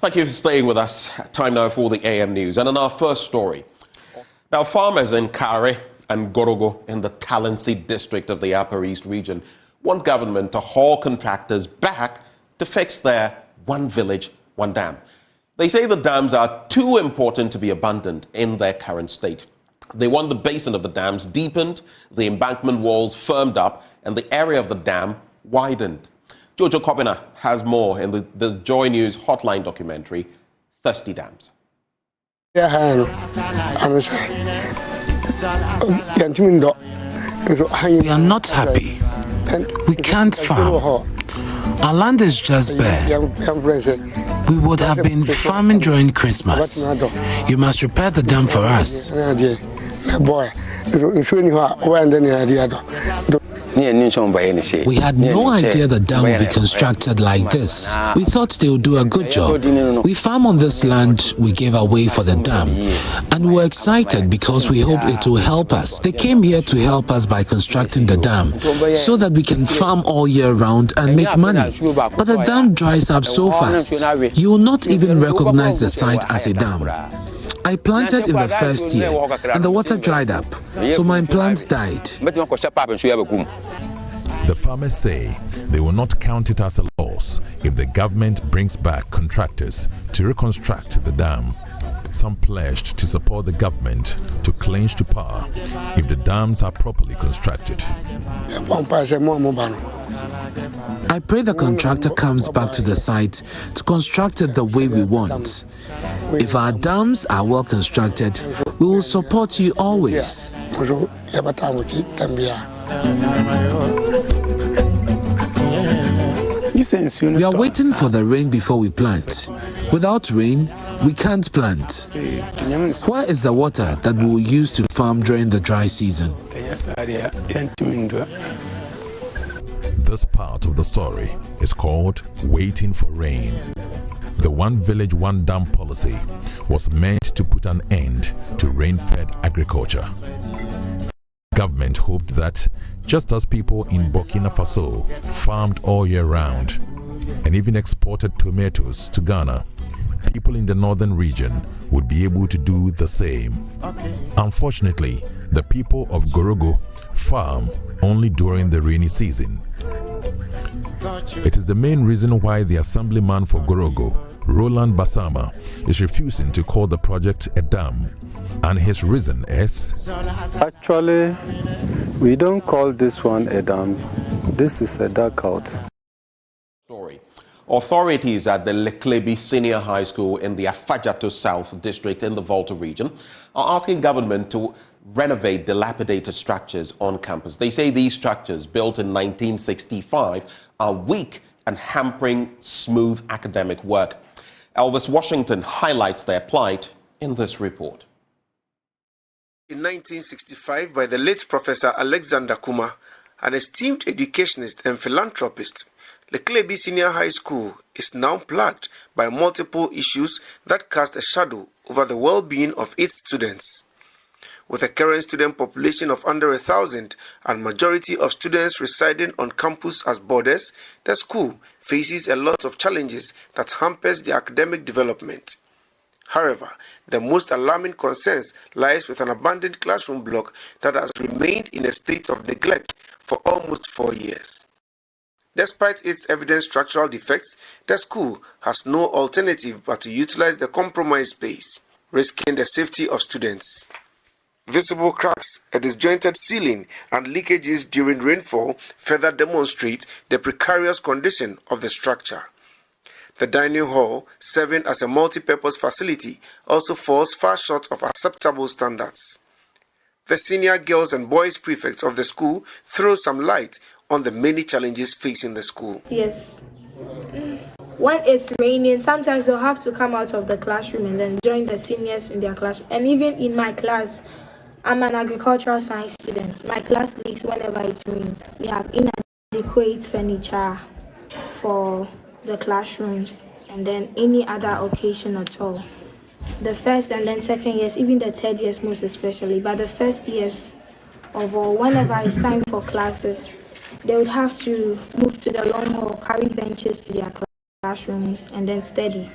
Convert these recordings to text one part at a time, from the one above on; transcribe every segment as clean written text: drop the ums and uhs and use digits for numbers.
Thank you for staying with us. Time now for the AM News. And in our first story, now farmers in Kare and Gorogo in the Talensi District of the Upper East region want government to haul contractors back to fix their one village, one dam. They say the dams are too important to be abandoned in their current state. They want the basin of the dams deepened, the embankment walls firmed up, and the area of the dam widened. Jojo Kobina has more in the Joy News Hotline documentary, Thirsty Dams. We are not happy. We can't farm. Our land is just bare. We would have been farming during Christmas. You must repair the dam for us. We had no idea the dam would be constructed like this. We thought they would do a good job. We farm on this land we gave away for the dam, and we were excited because we hoped it will help us. They came here to help us by constructing the dam so that we can farm all year round and make money. But the dam dries up so fast, you will not even recognize the site as a dam. I planted in the first year, and the water dried up, so my plants died. The farmers say they will not count it as a loss if the government brings back contractors to reconstruct the dam. Some pledged to support the government to clinch to power if the dams are properly constructed. I pray the contractor comes back to the site to construct it the way we want. If our dams are well constructed, we will support you always. We are waiting for the rain before we plant. Without rain, we can't plant. Where is the water that we will use to farm during the dry season? This part of the story is called Waiting for Rain. The one village, one dam policy was meant to put an end to rain-fed agriculture. Government hoped that just as people in Burkina Faso farmed all year round and even exported tomatoes to Ghana, people in the northern region would be able to do the same. Unfortunately, the people of Gorogo farm only during the rainy season. It is the main reason why the assemblyman for Gorogo, Roland Basama, is refusing to call the project a dam, and his reason is... Actually, we don't call this one a dam. This is a dugout. Authorities at the Leklebi Senior High School in the Afajato South District in the Volta region are asking government to renovate dilapidated structures on campus. They say these structures, built in 1965, are weak and hampering smooth academic work. Elvis Washington highlights their plight in this report. In 1965, by the late Professor Alexander Kuma, an esteemed educationist and philanthropist, Leklebi Senior High School is now plagued by multiple issues that cast a shadow over the well-being of its students. With a current student population of under 1,000 and majority of students residing on campus as boarders, the school faces a lot of challenges that hampers the academic development. However, the most alarming concerns lies with an abandoned classroom block that has remained in a state of neglect for almost 4 years. Despite its evident structural defects, the school has no alternative but to utilize the compromised space, risking the safety of students. Visible cracks, a disjointed ceiling, and leakages during rainfall further demonstrate the precarious condition of the structure. The dining hall, serving as a multi-purpose facility, also falls far short of acceptable standards. The senior girls and boys prefects of the school throw some light on the many challenges facing the school. Yes. When it's raining, sometimes they'll have to come out of the classroom and then join the seniors in their classroom. And even in my class, I'm an agricultural science student. My class leaks whenever it rains. We have inadequate furniture for the classrooms and then any other occasion at all. The first and then second years, even the third years most especially, but the first years of all, whenever it's time for classes, they would have to move to the long hall, carry benches to their classrooms and then study.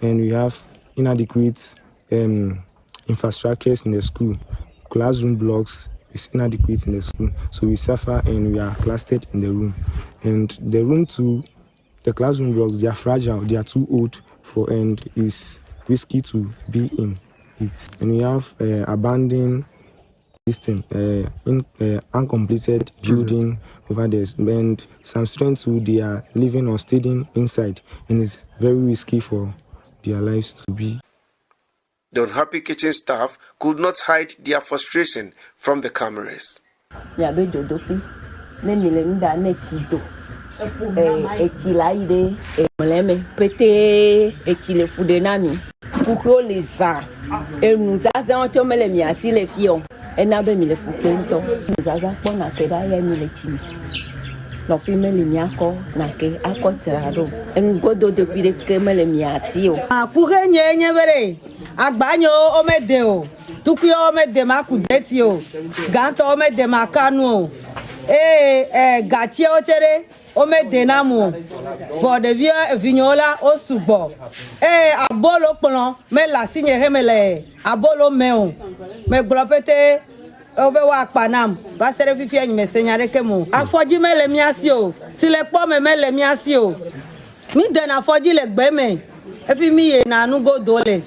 and we have inadequate infrastructures in the school. Classroom blocks is inadequate in the school, so we suffer and we are clustered in the room. And the classroom blocks, they are fragile, they are too old for, and it's risky to be in it. And we have abandoned system, uncompleted building over there, and some students who they are living or studying inside, and it's very risky for their lives to be. The unhappy kitchen staff could not hide their frustration from the cameras. Agbanyo omedeo tukuyo omede makudetio ganto omede makanu gatie ochere omede namu for the via vignola osugbo abolo pon me la signe hemele abolo meun me glopete obe wa panam ba sere fifi enyi me senyare kemu afoji mele miasio tile po me mele miasio mi den afoji le gbe me efi mi ye na nu go dole.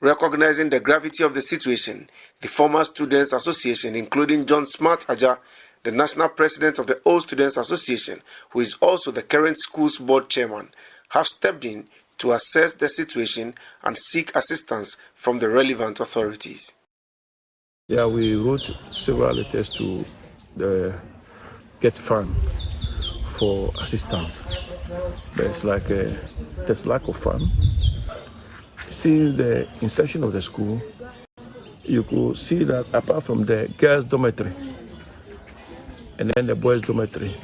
Recognizing the gravity of the situation, the former Students Association, including John Smart Aja, the national president of the Old Students Association, who is also the current schools board chairman, have stepped in to assess the situation and seek assistance from the relevant authorities. Yeah, we wrote several letters to the Get Fund for assistance. There's lack of fund. Since the inception of the school, you could see that apart from the girls' dormitory and then the boys' dormitory,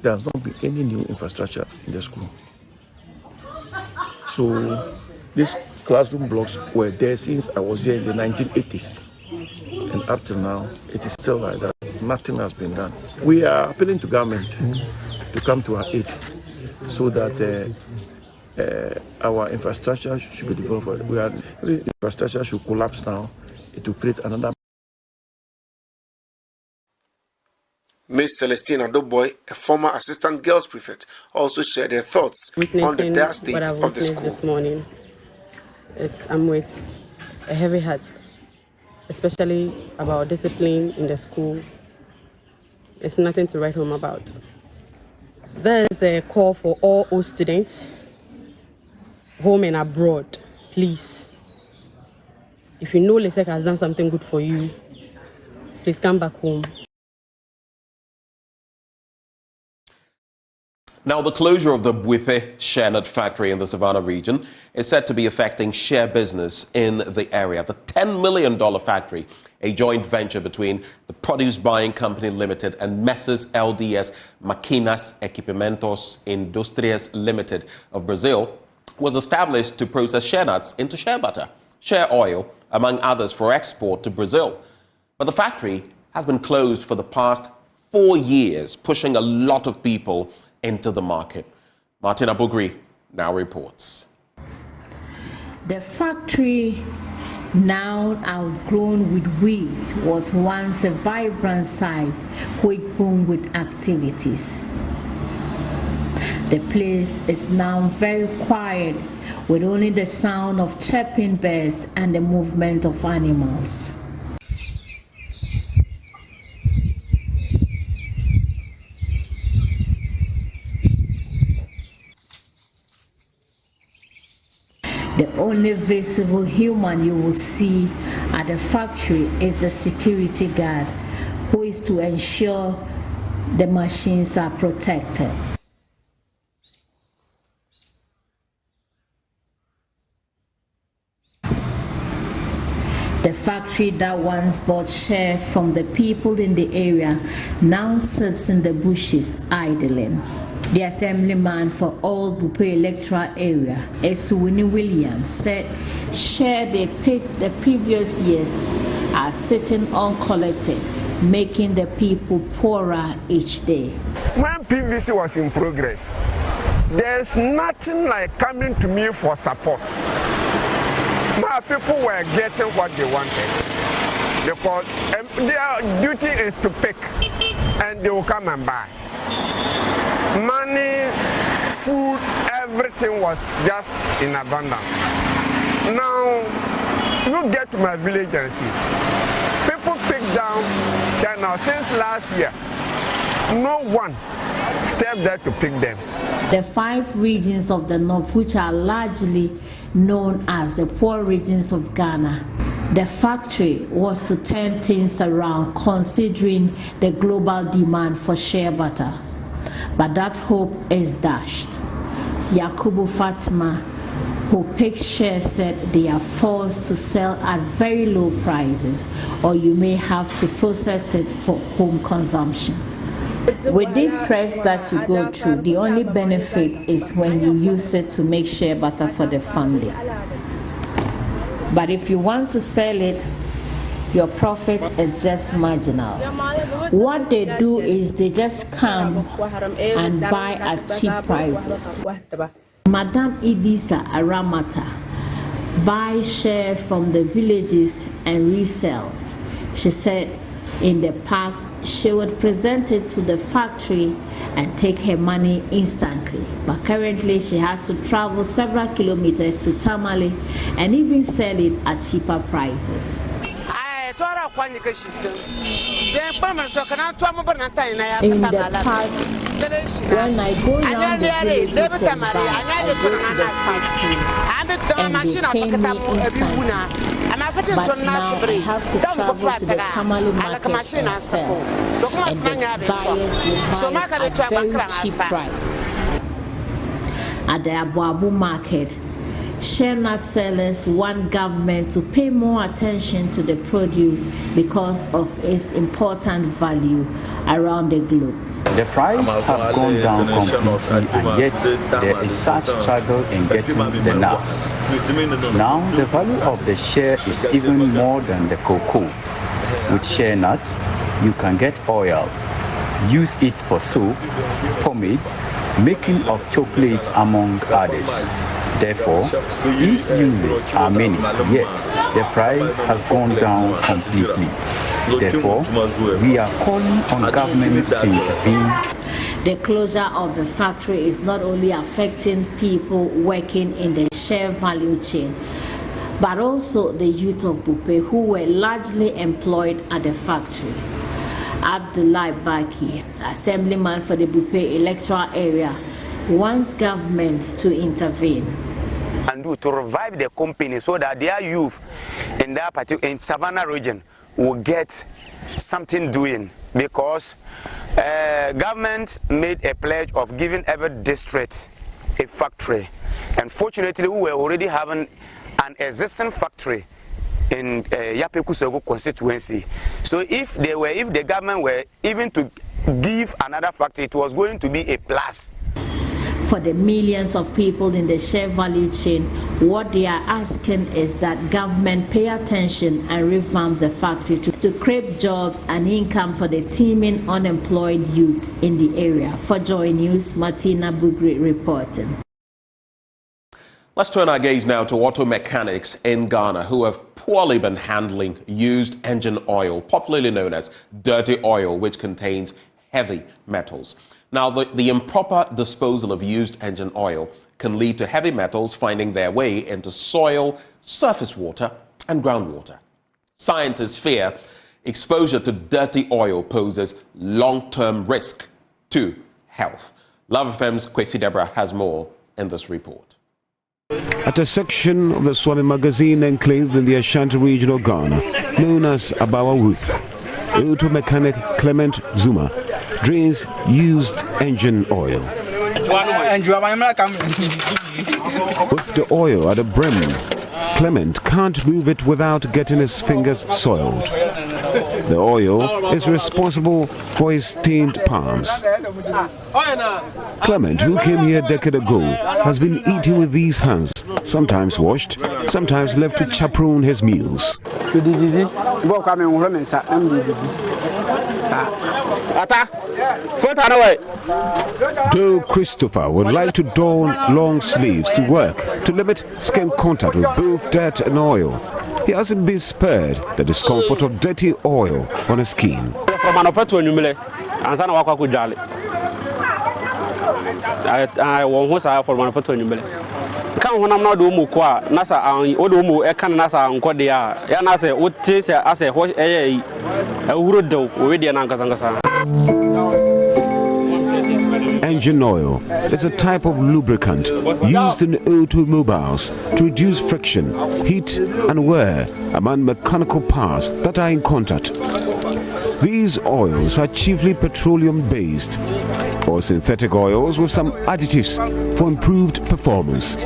there has not been any new infrastructure in the school. So these classroom blocks were there since I was here in the 1980s. And up till now, it is still like that. Nothing has been done. We are appealing to government to come to our aid so that our infrastructure should be developed. Infrastructure should collapse now. It will create another. Ms. Celestina Doboy, a former assistant girls prefect, also shared her thoughts on the dire state of the school. This morning, I'm with a heavy heart, especially about discipline in the school. It's nothing to write home about. There is a call for all old students, home and abroad, please. If you know LESEC has done something good for you, please come back home. Now, the closure of the Buipe share nut factory in the Savannah region is said to be affecting share business in the area. The $10 million factory, a joint venture between the Produce Buying Company Limited and Messrs. LDS Maquinas Equipamentos Industrias Limited of Brazil, was established to process share nuts into share butter, share oil, among others, for export to Brazil. But the factory has been closed for the past 4 years, pushing a lot of people into the market. Martina Bugri now reports. The factory, now outgrown with weeds, was once a vibrant site which boomed with activities. The place is now very quiet, with only the sound of chirping birds and the movement of animals. The only visible human you will see at the factory is the security guard, who is to ensure the machines are protected. The factory that once bought share from the people in the area now sits in the bushes idling. The assemblyman for Old Bupe electoral area, Esuwini Williams, said share they picked the previous years are sitting uncollected, making the people poorer each day. When PVC was in progress, There's nothing like coming to me for support. My people were getting what they wanted because their duty is to pick and they will come and buy. Money, food, everything was just in abundance. Now, you get to my village and see. People pick down China since last year. No one stepped there to pick them. The 5 regions of the north, which are largely known as the poor regions of Ghana, the factory was to turn things around considering the global demand for shea butter. But that hope is dashed. Yakubu Fatima, who picked shea, said they are forced to sell at very low prices, or you may have to process it for home consumption. With this stress that you go through, the only benefit is when you use it to make shea butter for the family. But if you want to sell it, your profit is just marginal. What they do is they just come and buy at cheap prices. Madam Idisa Aramata buys shea from the villages and resells. She said in the past, she would present it to the factory and take her money instantly. But currently, she has to travel several kilometers to Tamale and even sell it at cheaper prices. In the past, when I go around the villages and buy, I go to the factory and they pay me instantly. But now I have to travel to the Tamale market and sell, and the buyers will buy at a very cheap price. At the Abu market, shea nut sellers want government to pay more attention to the produce because of its important value around the globe. The price have gone down completely, and yet there is such struggle in getting the nuts. Now the value of the shea is even more than the cocoa. With shea nuts, you can get oil, use it for soap, pomade, making of chocolate, among others. Therefore, these uses are many, yet the price has gone down completely. Therefore, we are calling on government to intervene. The closure of the factory is not only affecting people working in the shea value chain, but also the youth of Bupe who were largely employed at the factory. Abdullah Baki, assemblyman for the Bupe electoral area, wants government to intervene and to revive the company so that their youth in that particular in Savannah region will get something doing, because government made a pledge of giving every district a factory. Unfortunately, we were already having an existing factory in Yapekusego constituency. So if the government were even to give another factory, it was going to be a plus. For the millions of people in the shea value chain, what they are asking is that government pay attention and revamp the factory to create jobs and income for the teeming unemployed youths in the area. For Joy News, Martina Bugri reporting. Let's turn our gaze now to auto mechanics in Ghana who have poorly been handling used engine oil, popularly known as dirty oil, which contains heavy metals. Now, the improper disposal of used engine oil can lead to heavy metals finding their way into soil, surface water, and groundwater. Scientists fear exposure to dirty oil poses long-term risk to health. Love FM's Kwesi Deborah has more in this report. At a section of the Swami Magazine enclave in the Ashanti region of Ghana, known as Abawa Wooth, auto mechanic Clement Zuma drains used engine oil. With the oil at the brim, Clement can't move it without getting his fingers soiled. The oil is responsible for his stained palms. Clement, who came here a decade ago, has been eating with these hands, sometimes washed, sometimes left to chaperone his meals. Though Christopher would like to don long sleeves to work to limit skin contact with both dirt and oil, he hasn't been spared the discomfort of dirty oil on his skin. Engine oil is a type of lubricant used in automobiles to reduce friction, heat and wear among mechanical parts that are in contact. These oils are chiefly petroleum-based or synthetic oils with some additives for improved performance.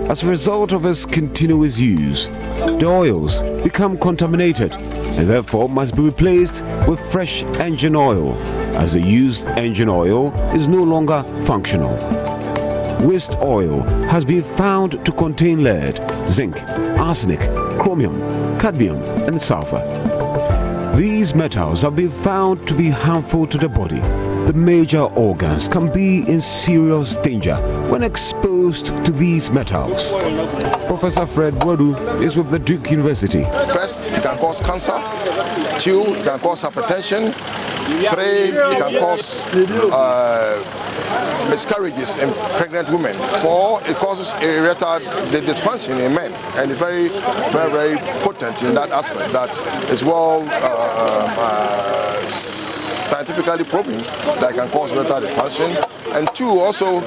As a result of its continuous use, the oils become contaminated and therefore must be replaced with fresh engine oil, as the used engine oil is no longer functional. Waste oil has been found to contain lead, zinc, arsenic, chromium, cadmium and sulfur. These metals have been found to be harmful to the body. The major organs can be in serious danger when exposed to these metals. Professor Fred Boadu is with the Duke University. First, it can cause cancer. 2, it can cause hypertension. 3, it can cause miscarriages in pregnant women. 4, it causes erectile dysfunction in men, and it's very, very, very potent in that aspect. That is well scientifically proven that it can cause erectile dysfunction. And 2, also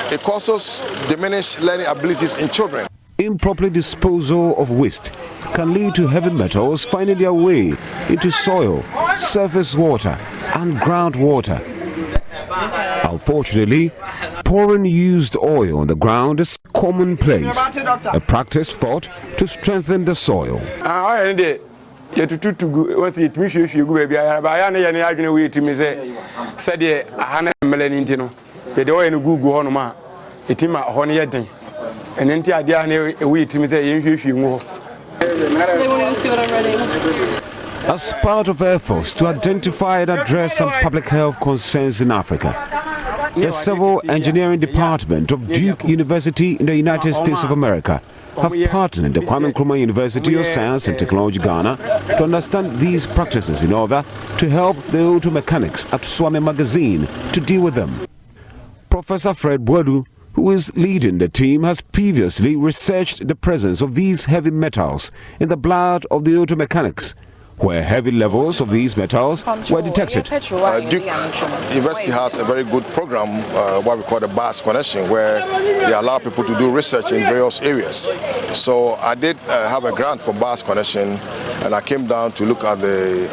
it causes diminished learning abilities in children. Improper disposal of waste can lead to heavy metals finding their way into soil, surface water and groundwater. Unfortunately, pouring used oil on the ground is commonplace, a practice thought to strengthen the soil. As part of efforts to identify and address some public health concerns in Africa, the Civil Engineering Department of Duke University in the United States of America have partnered the Kwame Nkrumah University of Science and Technology Ghana to understand these practices in order to help the auto mechanics at Swami Magazine to deal with them. Professor Fred Boadu, who is leading the team, has previously researched the presence of these heavy metals in the blood of the auto mechanics, where heavy levels of these metals were detected. Duke University has a very good program, what we call the BAS connection, where they allow people to do research in various areas. So I did have a grant from BAS connection, and I came down to look at the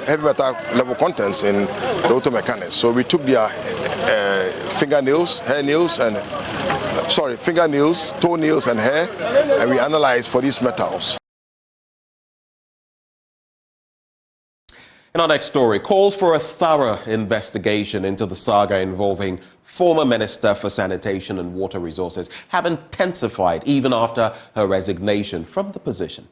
heavy metal level contents in the auto mechanics. So we took their fingernails, toenails and hair, and we analyzed for these metals. In our next story, calls for a thorough investigation into the saga involving former Minister for Sanitation and Water Resources have intensified even after her resignation from the position.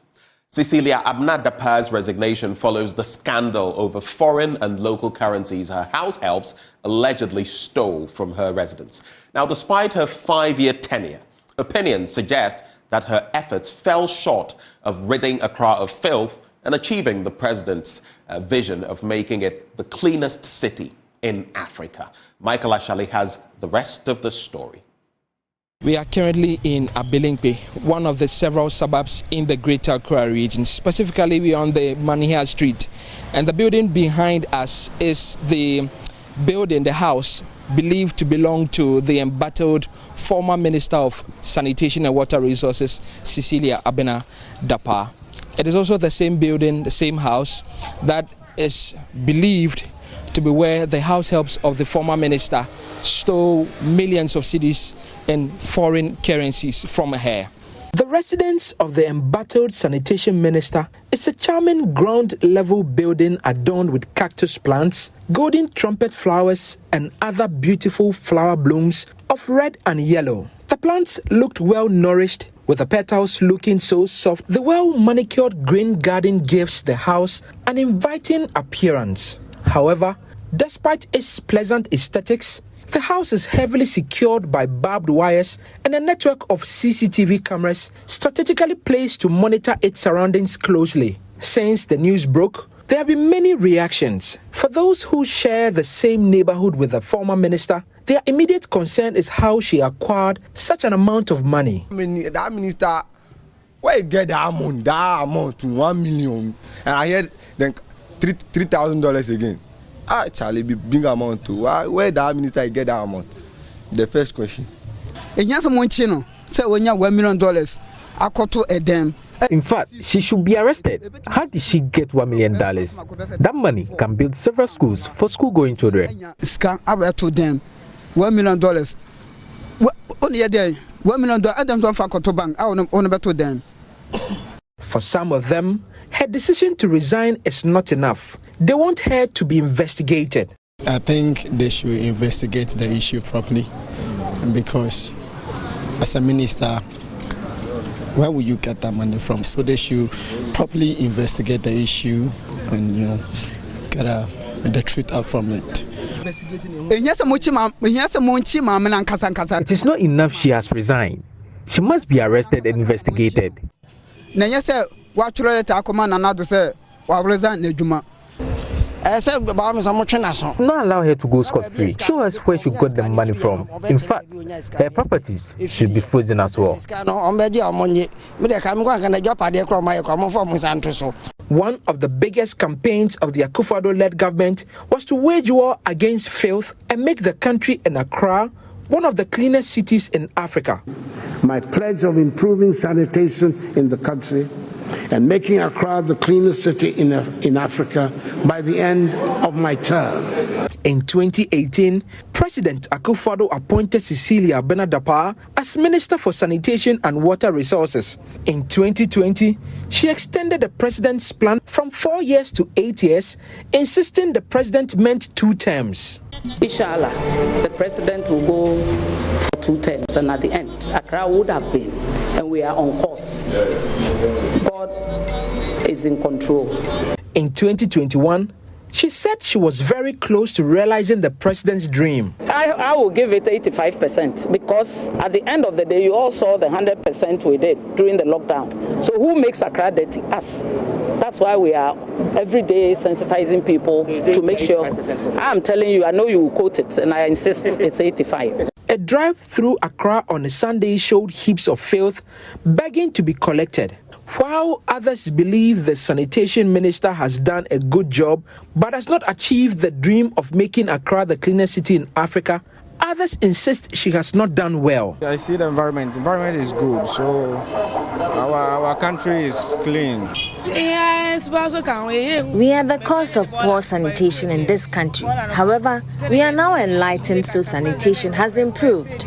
Cecilia Abna-Dapa's resignation follows the scandal over foreign and local currencies her house helps allegedly stole from her residence. Now, despite her 5-year tenure, opinions suggest that her efforts fell short of ridding Accra of filth and achieving the president's vision of making it the cleanest city in Africa. Michael Ashali has the rest of the story. We are currently in Abilingpe, one of the several suburbs in the Greater Accra region. Specifically, we are on the Manihia Street, and the building behind us is the house believed to belong to the embattled former Minister of Sanitation and Water Resources, Cecilia Abna-Dapa. It is also the same building, the same house, that is believed to be where the house helps of the former minister stole millions of cedis in foreign currencies from her. The residence of the embattled sanitation minister is a charming ground-level building adorned with cactus plants, golden trumpet flowers, and other beautiful flower blooms of red and yellow. The plants looked well nourished With the petals looking so soft, the well-manicured green garden gives the house an inviting appearance. However, despite its pleasant aesthetics, the house is heavily secured by barbed wires and a network of CCTV cameras strategically placed to monitor its surroundings closely. Since the news broke, there have been many reactions. For those who share the same neighborhood with the former minister, their immediate concern is how she acquired such an amount of money. That minister, where you get that amount to 1 million, and I heard then $3,000 again. Charlie, big amount too. Where that minister get that amount? The first question. And yes, someone chino say when you $1 million, I got to a damn. In fact, she should be arrested. How did she get $1 million? That money can build several schools for school-going children. Scan up to them $1 million. Only a day $1 million. I don't want to bank. I want to them. For some of them, her decision to resign is not enough. They want her to be investigated. I think they should investigate the issue properly, because as a minister, where will you get that money from? So they should properly investigate the issue and, get the truth out from it. It is not enough she has resigned. She must be arrested and investigated. Not allow her to go scot-free. Show us where she got the money from. In fact, her properties should be frozen as well. One of the biggest campaigns of the Akufo-Addo-led government was to wage war against filth and make the country in Accra one of the cleanest cities in Africa. My pledge of improving sanitation in the country and making Accra the cleanest city in Africa by the end of my term. In 2018, President Akufo-Addo appointed Cecilia Benadapa as Minister for Sanitation and Water Resources. In 2020, she extended the president's plan from 4 years to 8 years, insisting the president meant 2 terms. Inshallah, the president will go for 2 terms, and at the end, Accra would have been, and we are on course. God is in control. In 2021, she said she was very close to realizing the president's dream. I will give it 85%, because at the end of the day, you all saw the 100% we did during the lockdown. So who makes Accra dirty? Us. That's why we are every day sensitizing people to make sure. I'm telling you, I know you will quote it, and I insist it's 85. A drive through Accra on a Sunday showed heaps of filth begging to be collected. While others believe the sanitation minister has done a good job but has not achieved the dream of making Accra the cleanest city in Africa, others insist she has not done well. I see the environment. The environment is good, so our country is clean. We are the cause of poor sanitation in this country. However, we are now enlightened, so sanitation has improved.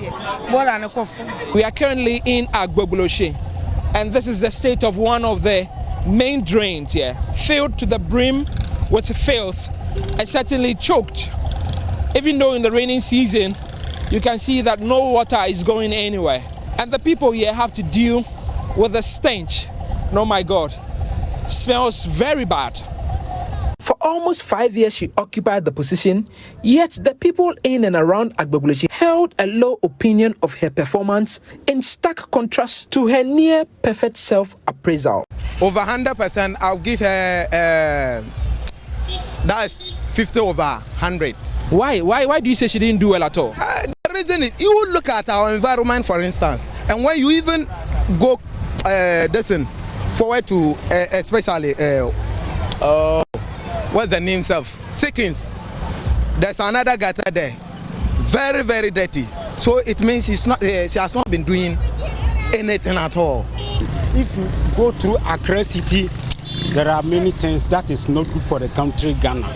We are currently in Agbogbuloshe, and this is the state of one of the main drains here, filled to the brim with filth and certainly choked. Even though in the rainy season, you can see that no water is going anywhere. And the people here have to deal with the stench. Oh my God, smells very bad. For almost 5 years, she occupied the position, yet the people in and around Agbogbuloshe held a low opinion of her performance in stark contrast to her near-perfect self-appraisal. Over 100%, I'll give her, that's 50 over 100. Why do you say she didn't do well at all? The reason is, you would look at our environment, for instance, and when you even go forward to, especially, what's the name of Sickins? There's another gutter there, very, very dirty. So it means she has not been doing anything at all. If you go through Accra City, there are many things that is not good for the country, Ghana.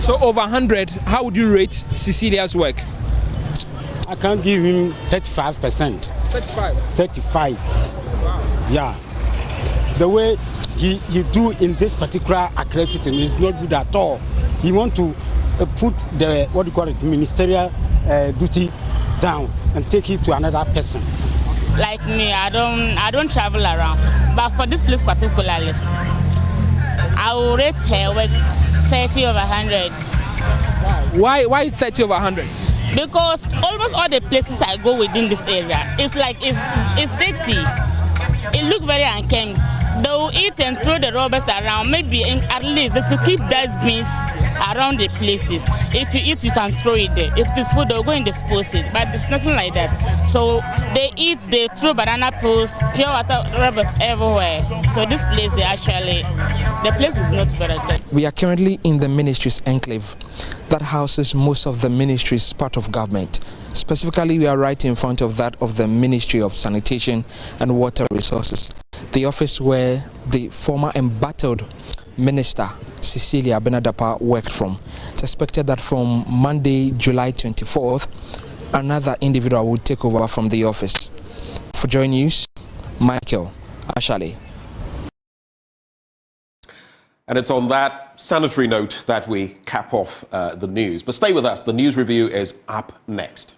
So over 100, how would you rate Cecilia's work? I can give him 35%. 35. Wow. Yeah. The way he do in this particular Accra City is not good at all. He want to put the, ministerial duty down and take it to another person. Like me, I don't travel around. But for this place particularly, I will rate her with 30 over 100. Why 30 over 100? Because almost all the places I go within this area, it's dirty. It looks very unkempt. They will eat and throw the rubbish around. Maybe at least they should keep dustbins around the places. If you eat, you can throw it there. If it's food, they'll go and dispose it. But it's nothing like that. So they eat, they throw banana peels, pure water rubbish everywhere. So this place, the place is not very good. We are currently in the ministry's enclave that houses most of the ministries part of government. Specifically, we are right in front of that of the Ministry of Sanitation and Water Resources, the office where the former embattled Minister Cecilia Benadapa worked from. It's expected that from Monday, July 24th, another individual will take over from the office. For Joy News, Michael Ashale. And it's on that sanitary note that we cap off the news. But stay with us. The news review is up next.